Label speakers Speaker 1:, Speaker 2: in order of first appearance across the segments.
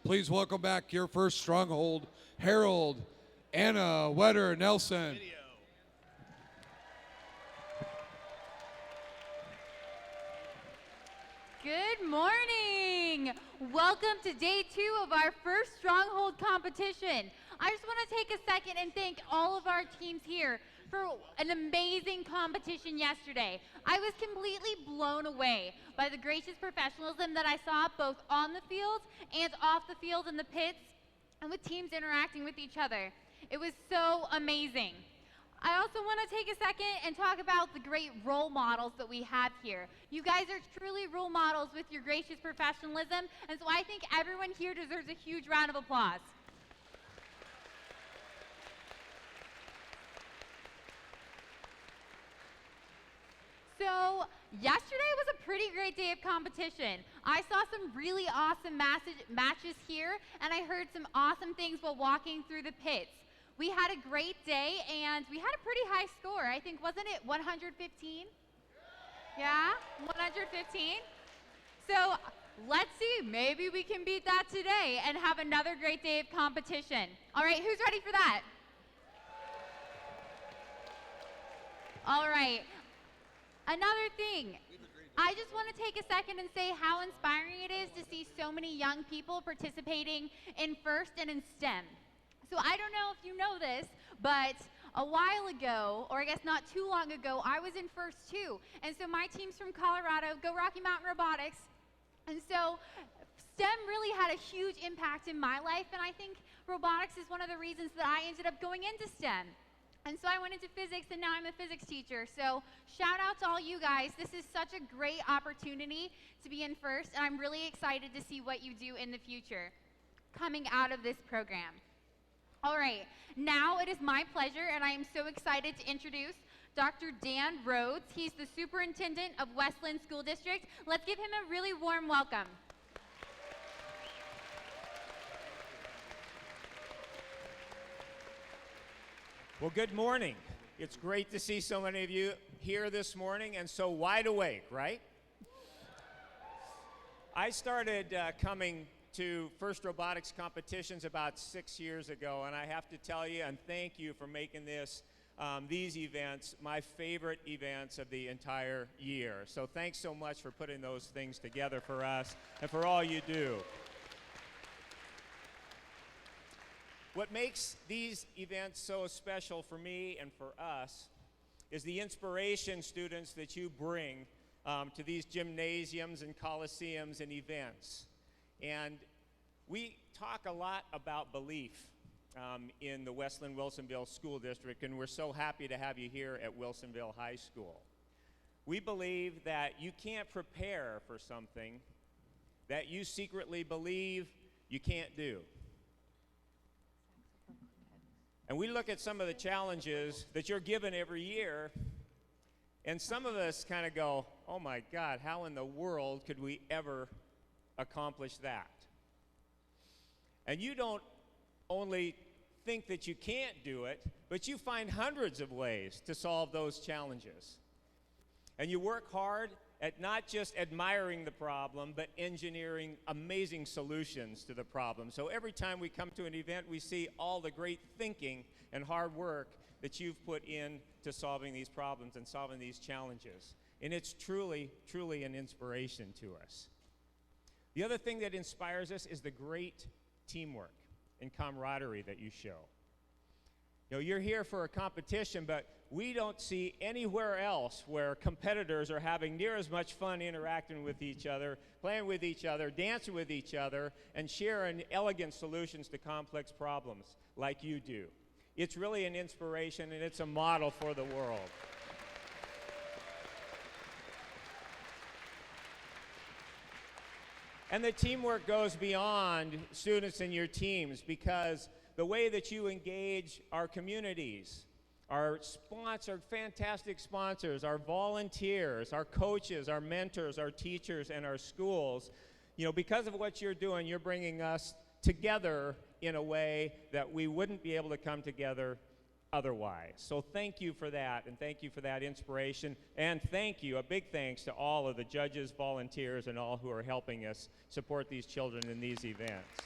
Speaker 1: please welcome back your first stronghold, Herald, Anna Wetterer Nelson.
Speaker 2: Good morning. Welcome to day 2 of our first Stronghold competition. I just want to take a second and thank all of our teams here for an amazing competition yesterday. I was completely blown away by the gracious professionalism that I saw both on the field and off the field in the pits and with teams interacting with each other. It was so amazing. I also want to take a second and talk about the great role models that we have here. You guys are truly role models with your gracious professionalism, and so I think everyone here deserves a huge round of applause. So yesterday was a pretty great day of competition. I saw some really awesome matches here, and I heard some awesome things while walking through the pits. We had a great day, and we had a pretty high score. I think, wasn't it 115? Yeah, 115? So let's see, maybe we can beat that today and have another great day of competition. All right, who's ready for that? All right. Another thing, I just want to take a second and say how inspiring it is to see so many young people participating in FIRST and in STEM. So I don't know if you know this, but a while ago, or I guess not too long ago, I was in FIRST too. And so my team's from Colorado, go Rocky Mountain Robotics. And so STEM really had a huge impact in my life, and I think robotics is one of the reasons that I ended up going into STEM. And so I went into physics, and now I'm a physics teacher. So shout out to all you guys. This is such a great opportunity to be in FIRST, and I'm really excited to see what you do in the future coming out of this program. All right, now it is my pleasure, and I am so excited to introduce Dr. Dan Rhoades. He's the superintendent of West Linn School District. Let's give him a really warm welcome.
Speaker 3: Well, good morning. It's great to see so many of you here this morning and so wide awake, right? I started coming to FIRST robotics competitions about 6 years ago, and I have to tell you and thank you for making these events my favorite events of the entire year. So thanks so much for putting those things together for us and for all you do. What makes these events so special for me and for us is the inspiration, students, that you bring to these gymnasiums and coliseums and events. And we talk a lot about belief in the West Linn Wilsonville School District, and we're so happy to have you here at Wilsonville High School. We believe that you can't prepare for something that you secretly believe you can't do. And we look at some of the challenges that you're given every year, and some of us kind of go, oh my God, how in the world could we ever accomplish that? And you don't only think that you can't do it, but you find hundreds of ways to solve those challenges. And you work hard at not just admiring the problem, but engineering amazing solutions to the problem. So every time we come to an event, we see all the great thinking and hard work that you've put in to solving these problems and solving these challenges. And it's truly, truly an inspiration to us. The other thing that inspires us is the great teamwork and camaraderie that you show. You know, you're here for a competition, but we don't see anywhere else where competitors are having near as much fun interacting with each other, playing with each other, dancing with each other, and sharing elegant solutions to complex problems like you do. It's really an inspiration, and it's a model for the world. And the teamwork goes beyond students and your teams, because the way that you engage our communities, our fantastic sponsors, our volunteers, our coaches, our mentors, our teachers, and our schools, you know, because of what you're doing, you're bringing us together in a way that we wouldn't be able to come together otherwise. So thank you for that, and thank you for that inspiration, and thank you, a big thanks to all of the judges, volunteers, and all who are helping us support these children in these events.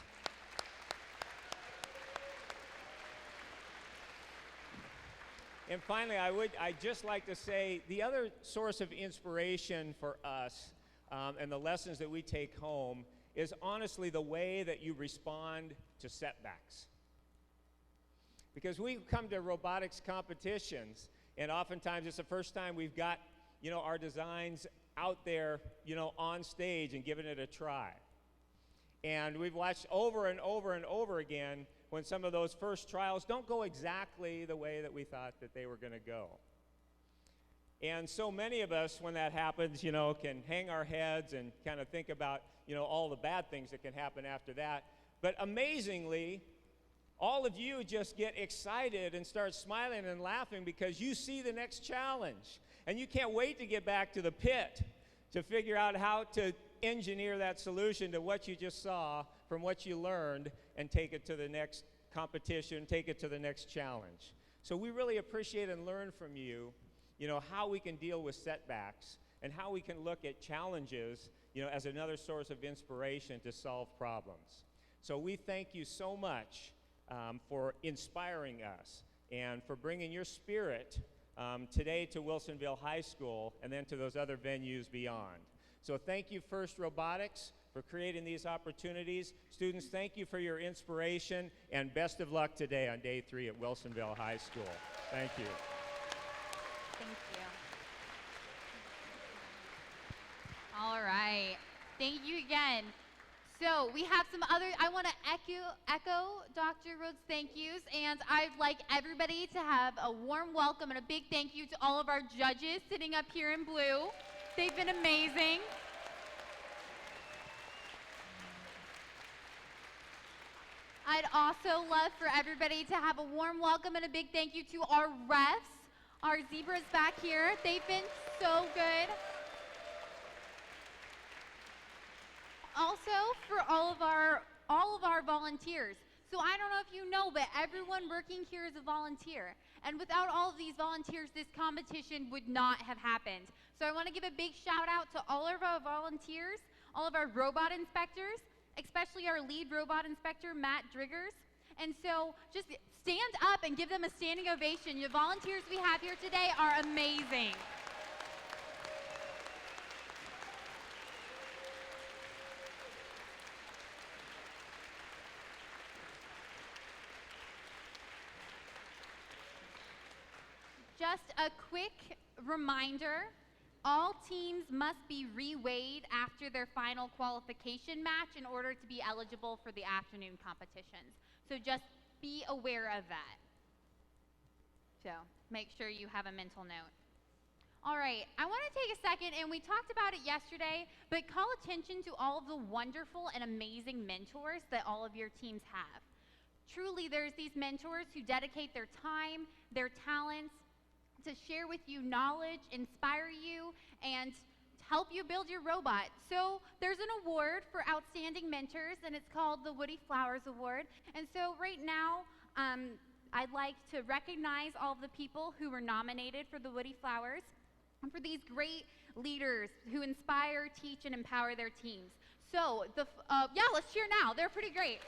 Speaker 3: And finally, I'd just like to say the other source of inspiration for us and the lessons that we take home is honestly the way that you respond to setbacks. Because we come to robotics competitions, and oftentimes it's the first time we've got, our designs out there, on stage and given it a try. And we've watched over and over and over again when some of those first trials don't go exactly the way that we thought that they were going to go. And so many of us, when that happens, can hang our heads and kind of think about, all the bad things that can happen after that. But amazingly, all of you just get excited and start smiling and laughing because you see the next challenge. And you can't wait to get back to the pit to figure out how to engineer that solution to what you just saw from what you learned and take it to the next competition, take it to the next challenge. So we really appreciate and learn from you, how we can deal with setbacks and how we can look at challenges, as another source of inspiration to solve problems. So we thank you so much for inspiring us and for bringing your spirit today to Wilsonville High School and then to those other venues beyond. So thank you, First Robotics, for creating these opportunities. Students, thank you for your inspiration, and best of luck today on day 3 at Wilsonville High School. Thank you.
Speaker 2: Thank you. All right. Thank you again. So we have some other, I want to echo Dr. Rhoades' thank yous, and I'd like everybody to have a warm welcome and a big thank you to all of our judges sitting up here in blue. They've been amazing. I'd also love for everybody to have a warm welcome and a big thank you to our refs, our zebras back here. They've been so good. Also for all of our volunteers. So I don't know if you know, but everyone working here is a volunteer. And without all of these volunteers, this competition would not have happened. So I want to give a big shout out to all of our volunteers, all of our robot inspectors, especially our lead robot inspector, Matt Driggers. And so just stand up and give them a standing ovation. The volunteers we have here today are amazing. Just a quick reminder, all teams must be reweighed after their final qualification match in order to be eligible for the afternoon competitions. So just be aware of that. So make sure you have a mental note. All right, I want to take a second, and we talked about it yesterday, but call attention to all of the wonderful and amazing mentors that all of your teams have. Truly, there's these mentors who dedicate their time, their talents, to share with you knowledge, inspire you, and help you build your robot. So there's an award for outstanding mentors, and it's called the Woody Flowers Award. And so right now, I'd like to recognize all of the people who were nominated for the Woody Flowers and for these great leaders who inspire, teach, and empower their teams. So yeah, let's cheer now. They're pretty great.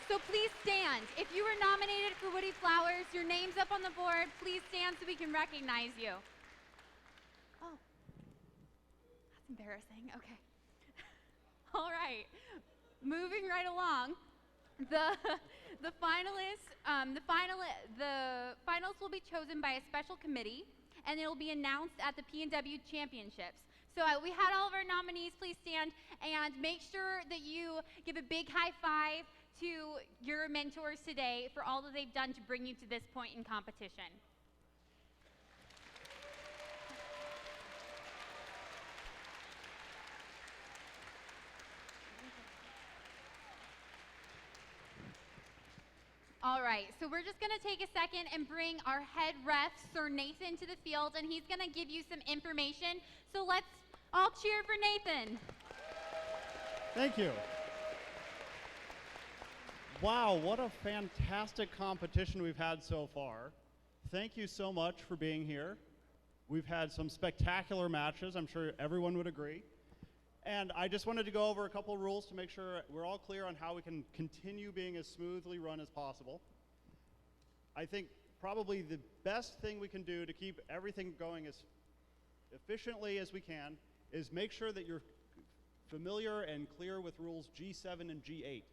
Speaker 2: So please stand. If you were nominated for Woody Flowers, your name's up on the board. Please stand so we can recognize you. Oh, that's embarrassing. Okay. All right. Moving right along. The finalists will be chosen by a special committee, and it will be announced at the PNW Championships. So we had all of our nominees. Please stand and make sure that you give a big high five to your mentors today for all that they've done to bring you to this point in competition. All right, so we're just gonna take a second and bring our head ref, Sir Nathan, to the field, and he's gonna give you some information. So let's all cheer for Nathan.
Speaker 4: Thank you. Wow, what a fantastic competition we've had so far. Thank you so much for being here. We've had some spectacular matches, I'm sure everyone would agree. And I just wanted to go over a couple rules to make sure we're all clear on how we can continue being as smoothly run as possible. I think probably the best thing we can do to keep everything going as efficiently as we can is make sure that you're familiar and clear with rules G7 and G8.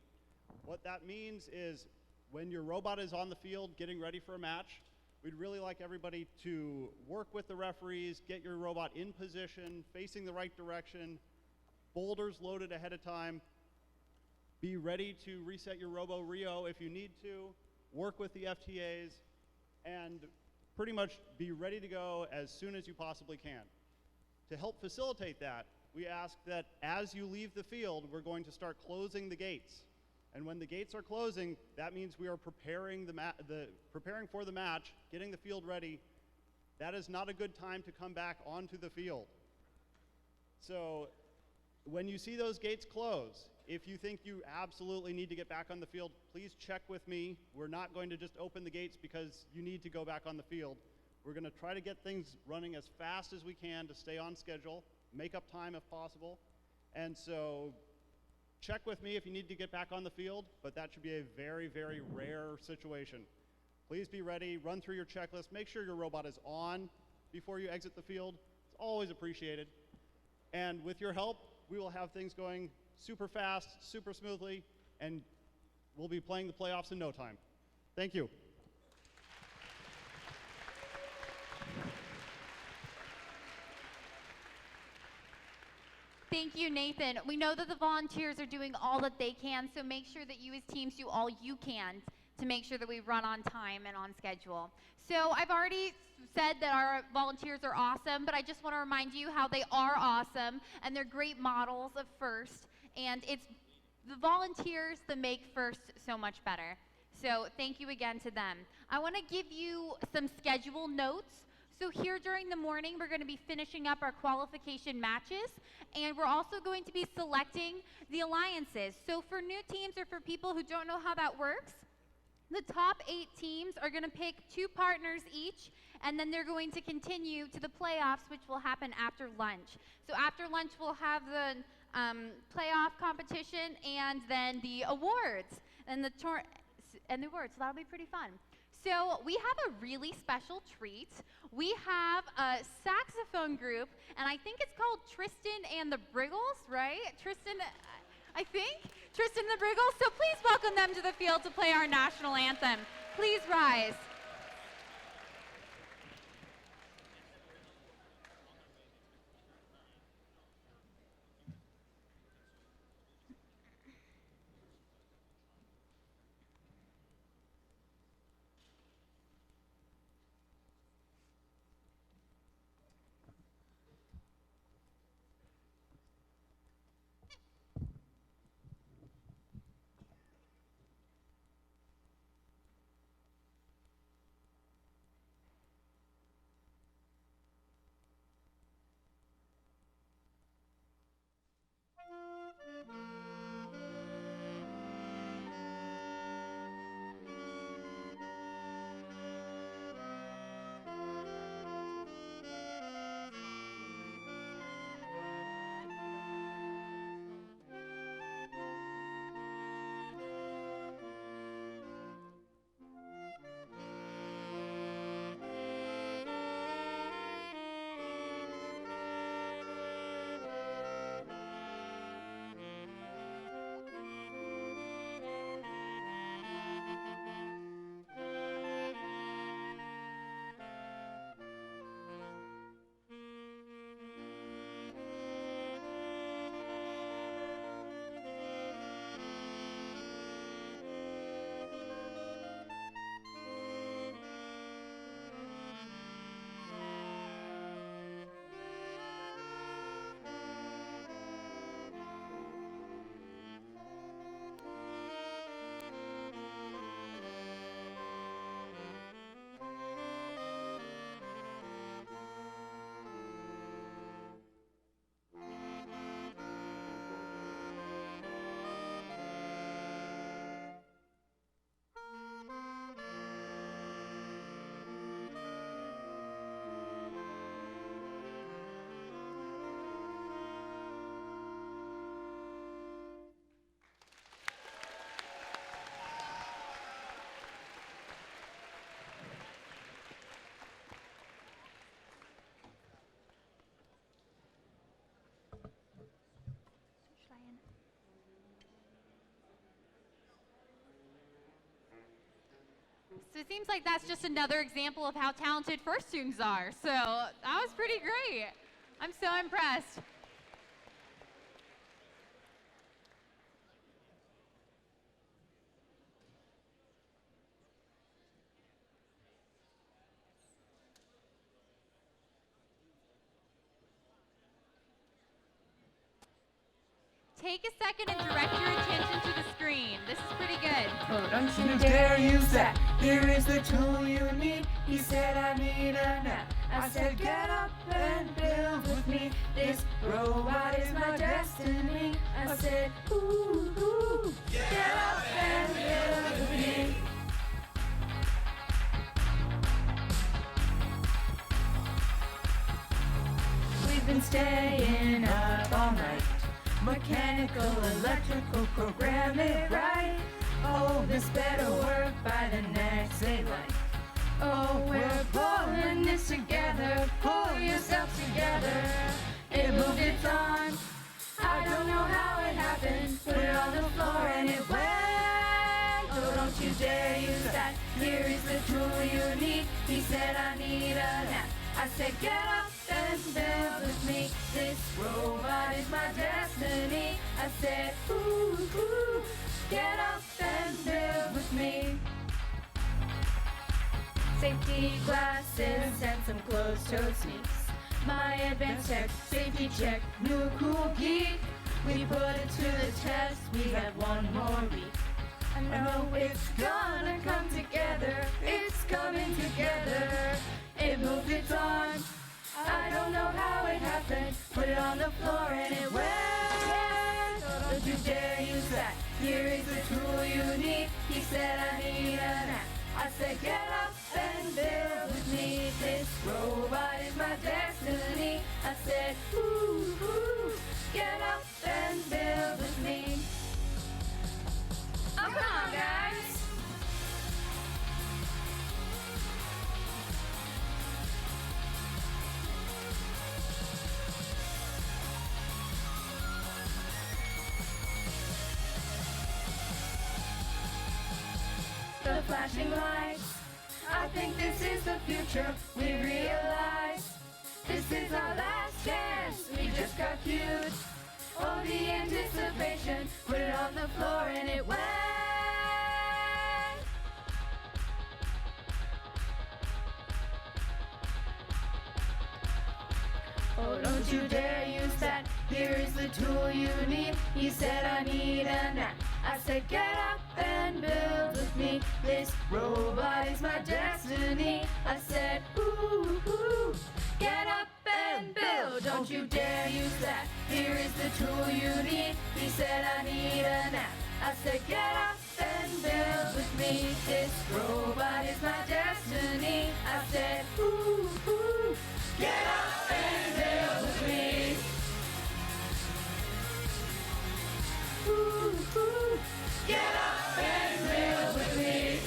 Speaker 4: What that means is when your robot is on the field getting ready for a match, we'd really like everybody to work with the referees, get your robot in position, facing the right direction, boulders loaded ahead of time, be ready to reset your Robo-Rio if you need to, work with the FTAs, and pretty much be ready to go as soon as you possibly can. To help facilitate that, we ask that as you leave the field, we're going to start closing the gates. And when the gates are closing, that means we are preparing for the match, getting the field ready. That is not a good time to come back onto the field. So when you see those gates close, if you think you absolutely need to get back on the field, please check with me. We're not going to just open the gates because you need to go back on the field. We're going to try to get things running as fast as we can to stay on schedule, make up time if possible. And so check with me if you need to get back on the field, but that should be a very, very rare situation. Please be ready, run through your checklist, make sure your robot is on before you exit the field. It's always appreciated. And with your help, we will have things going super fast, super smoothly, and we'll be playing the playoffs in no time. Thank you.
Speaker 2: Thank you, Nathan. We know that the volunteers are doing all that they can, so make sure that you as teams do all you can to make sure that we run on time and on schedule. So I've already said that our volunteers are awesome, but I just want to remind you how they are awesome, and they're great models of FIRST, and it's the volunteers that make FIRST so much better. So thank you again to them. I want to give you some schedule notes. So here during the morning, we're going to be finishing up our qualification matches, and we're also going to be selecting the alliances. So for new teams or for people who don't know how that works, the top 8 teams are going to pick 2 partners each, and then they're going to continue to the playoffs, which will happen after lunch. So after lunch, we'll have the playoff competition and then the awards and the awards. So that'll be pretty fun. So we have a really special treat. We have a saxophone group, and I think it's called Tristan and the Briggles, right? Tristan, I think? Tristan and the Briggles. So please welcome them to the field to play our national anthem. Please rise. So it seems like that's just another example of how talented first students are. So that was pretty great. I'm so impressed. Take a second and direct your attention to the screen. This is pretty good.
Speaker 5: Oh, don't you dare use that. Here is the tool you need. He said I need a nap. I said get up and build with me. This robot is my destiny. I said ooh, ooh, get up and build with me. We've been staying up all night. Mechanical, electrical, program it right. Oh, this better work by the next daylight. Oh, we're pulling this together. Pull yourself together. It moved its arm. I don't know how it happened. Put it on the floor and it went. Oh, don't you dare use that. Here is the tool you need. He said I need a nap. I said get up and build with me. This robot is my destiny. I said ooh, ooh, get up and build with me. Safety glasses and some closed-toed sneaks. My advanced tech, safety check, new cool geek. We put it to the test, we have one more week. I know it's gonna come together, it's coming together. It moved its arm, I don't know how it happened. Put it on the floor and it went. Don't you dare use that, here is the tool you need. He said I need a nap. I said get up and build with me. This robot is my destiny. I said ooh, ooh, get up and build with me. Oh, come on, guys. The flashing lights, I think this is the future. We realize this is our last chance. We just got cute. Oh, the anticipation. Put it on the floor and it went. Oh, don't you dare use that. Here is the tool you need. He said I need a nap. I said get up and build with me. This robot is my destiny. I said ooh, ooh, get up and build. Don't you dare use that. Here is the tool you need. He said I need a nap. I said get up and build with me. This robot is my destiny. I said ooh, ooh, get up and build with me. Ooh, ooh, get up and build with me.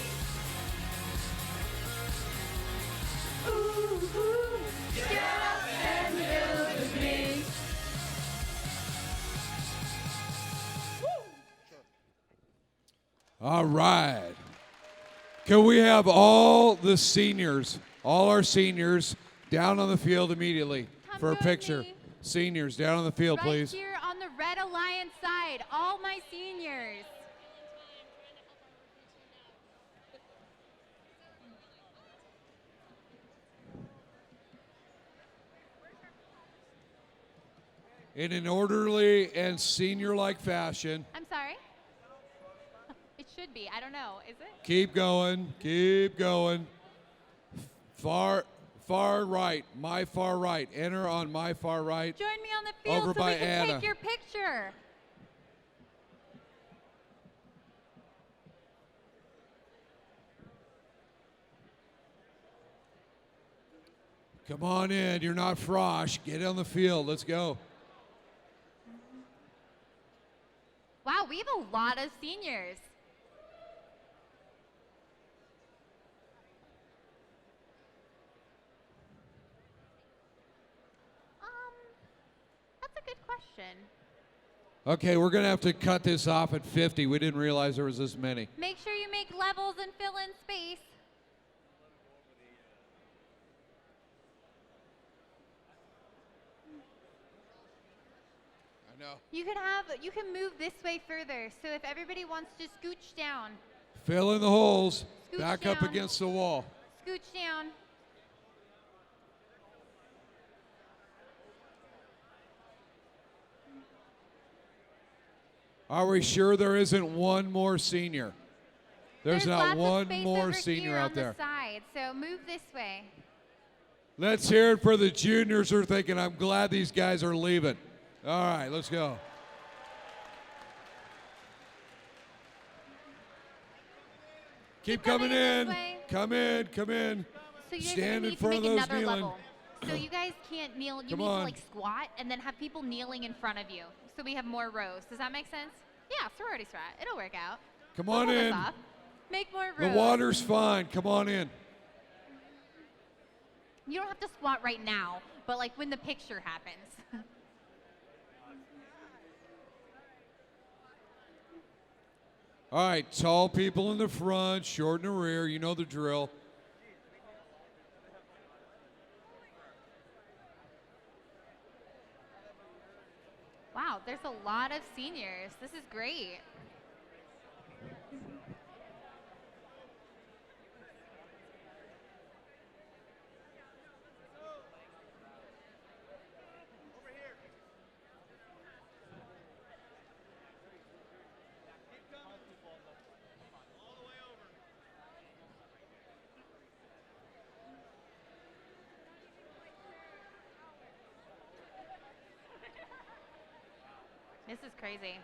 Speaker 5: Ooh, ooh, get up and build with me.
Speaker 1: All right. Can we have all the seniors, all our seniors, down on the field immediately
Speaker 2: Come
Speaker 1: for a
Speaker 2: join
Speaker 1: picture?
Speaker 2: me.
Speaker 1: Seniors, down on the field,
Speaker 2: Right
Speaker 1: please.
Speaker 2: here on the Red Alliance side, all my seniors.
Speaker 1: In an orderly and senior-like fashion.
Speaker 2: I'm sorry? It should be. I don't know. Is it?
Speaker 1: Keep going. Keep going. Far right. My far right. Enter on my far right.
Speaker 2: Join me on the field
Speaker 1: Over
Speaker 2: so
Speaker 1: by
Speaker 2: we can
Speaker 1: Anna.
Speaker 2: take your picture.
Speaker 1: Come on in. You're not Frosh. Get on the field. Let's go.
Speaker 2: Wow, we have a lot of seniors. That's a good question.
Speaker 1: Okay, we're going to have to cut this off at 50. We didn't realize there was this many.
Speaker 2: Make sure you make levels and fill in space.
Speaker 1: know.
Speaker 2: You can move this way further. So if everybody wants to scooch down,
Speaker 1: Fill in the holes.
Speaker 2: Scooch
Speaker 1: Back up
Speaker 2: down.
Speaker 1: against the wall.
Speaker 2: scooch down.
Speaker 1: Are we sure there isn't one more senior? There's not
Speaker 2: lots of
Speaker 1: one
Speaker 2: space
Speaker 1: more
Speaker 2: over
Speaker 1: senior
Speaker 2: here
Speaker 1: out
Speaker 2: on
Speaker 1: there.
Speaker 2: The side, so move this way.
Speaker 1: Let's hear it for the juniors who are thinking, I'm glad these guys are leaving. All right, let's go. Keep coming
Speaker 2: coming in
Speaker 1: in.
Speaker 2: this way.
Speaker 1: Come in, come in.
Speaker 2: So you guys
Speaker 1: Stand
Speaker 2: need
Speaker 1: in front
Speaker 2: to
Speaker 1: of
Speaker 2: make
Speaker 1: those
Speaker 2: another
Speaker 1: kneeling.
Speaker 2: level. So you guys can't kneel. You
Speaker 1: Come
Speaker 2: need
Speaker 1: on.
Speaker 2: to like squat and then have people kneeling in front of you, so we have more rows. Does that make sense? Yeah, sorority strat. It'll work out.
Speaker 1: Come
Speaker 2: We'll
Speaker 1: on
Speaker 2: pull this
Speaker 1: in.
Speaker 2: off. Make more
Speaker 1: The
Speaker 2: rows.
Speaker 1: water's fine. Come on in.
Speaker 2: You don't have to squat right now, but like when the picture happens.
Speaker 1: All right, tall people in the front, short in the rear. You know the drill.
Speaker 2: Wow, there's a lot of seniors. This is great. This is crazy.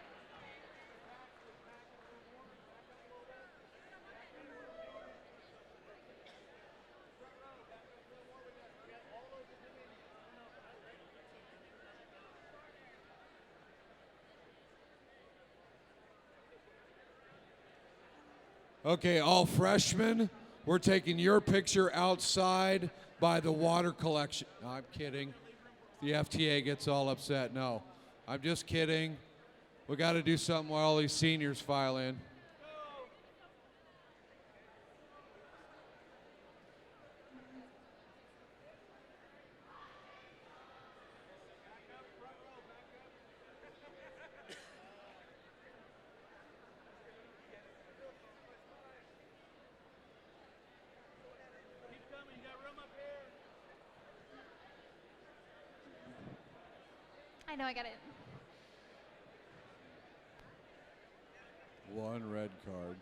Speaker 1: Okay, all freshmen, we're taking your picture outside by the water collection. No, I'm kidding. The FTA gets all upset. No, I'm just kidding. We got to do something while all these seniors file in.
Speaker 2: I know I got it.
Speaker 1: One red card.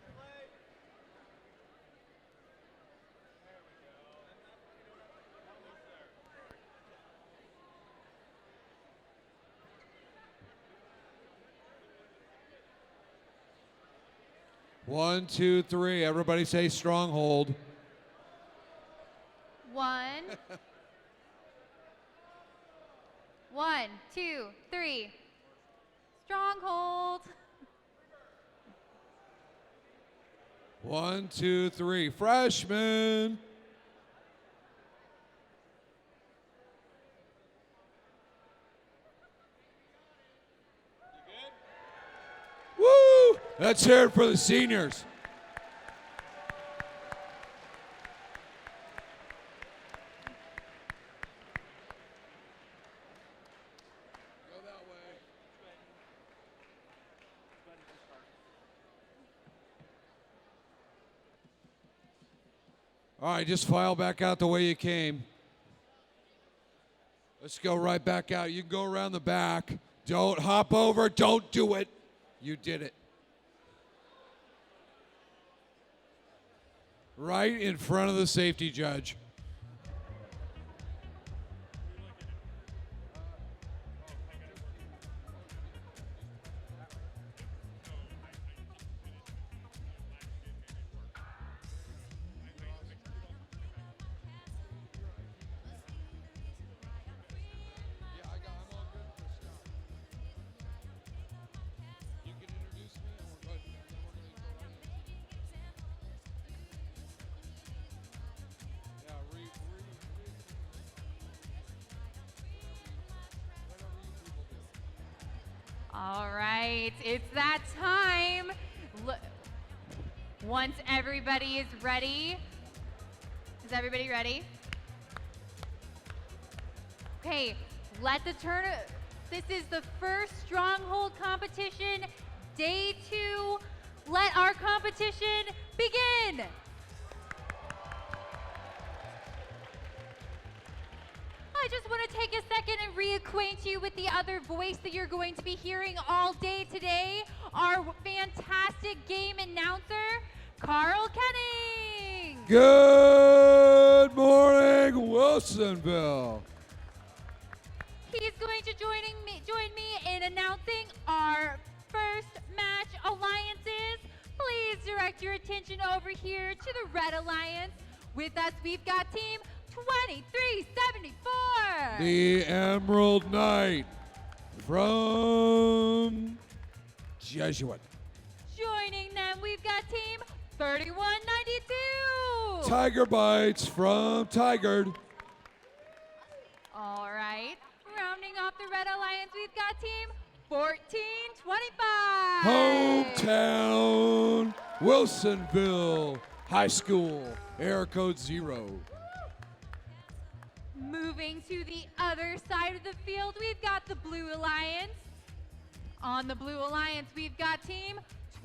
Speaker 1: One, two, three. Everybody say stronghold.
Speaker 2: 1. 1, 2, 3. Stronghold.
Speaker 1: 1, 2, 3. Freshman. Woo! Let's hear it for the seniors. All right, just file back out the way you came. Let's go right back out. You can go around the back. Don't hop over. Don't do it. You did it. Right in front of the safety judge.
Speaker 2: All right, it's that time. Once everybody is ready, is everybody ready? Okay, let the This is the first Stronghold competition, day 2. Let our competition begin. I just want to take a second and reacquaint you with the other voice that you're going to be hearing all day today, our fantastic game announcer, Carl Kenning.
Speaker 1: Good morning, Wilsonville.
Speaker 2: He's going to join me in announcing our first match alliances. Please direct your attention over here to the Red Alliance. With us, we've got Team 2374.
Speaker 1: The Emerald Knight from Jesuit.
Speaker 2: Joining them, we've got Team 3192.
Speaker 1: Tiger Bites from Tigard.
Speaker 2: All right. Rounding off the Red Alliance, we've got Team 1425.
Speaker 1: Hometown Wilsonville High School, Air Code 0.
Speaker 2: Moving to the other side of the field, we've got the Blue Alliance. On the Blue Alliance, we've got Team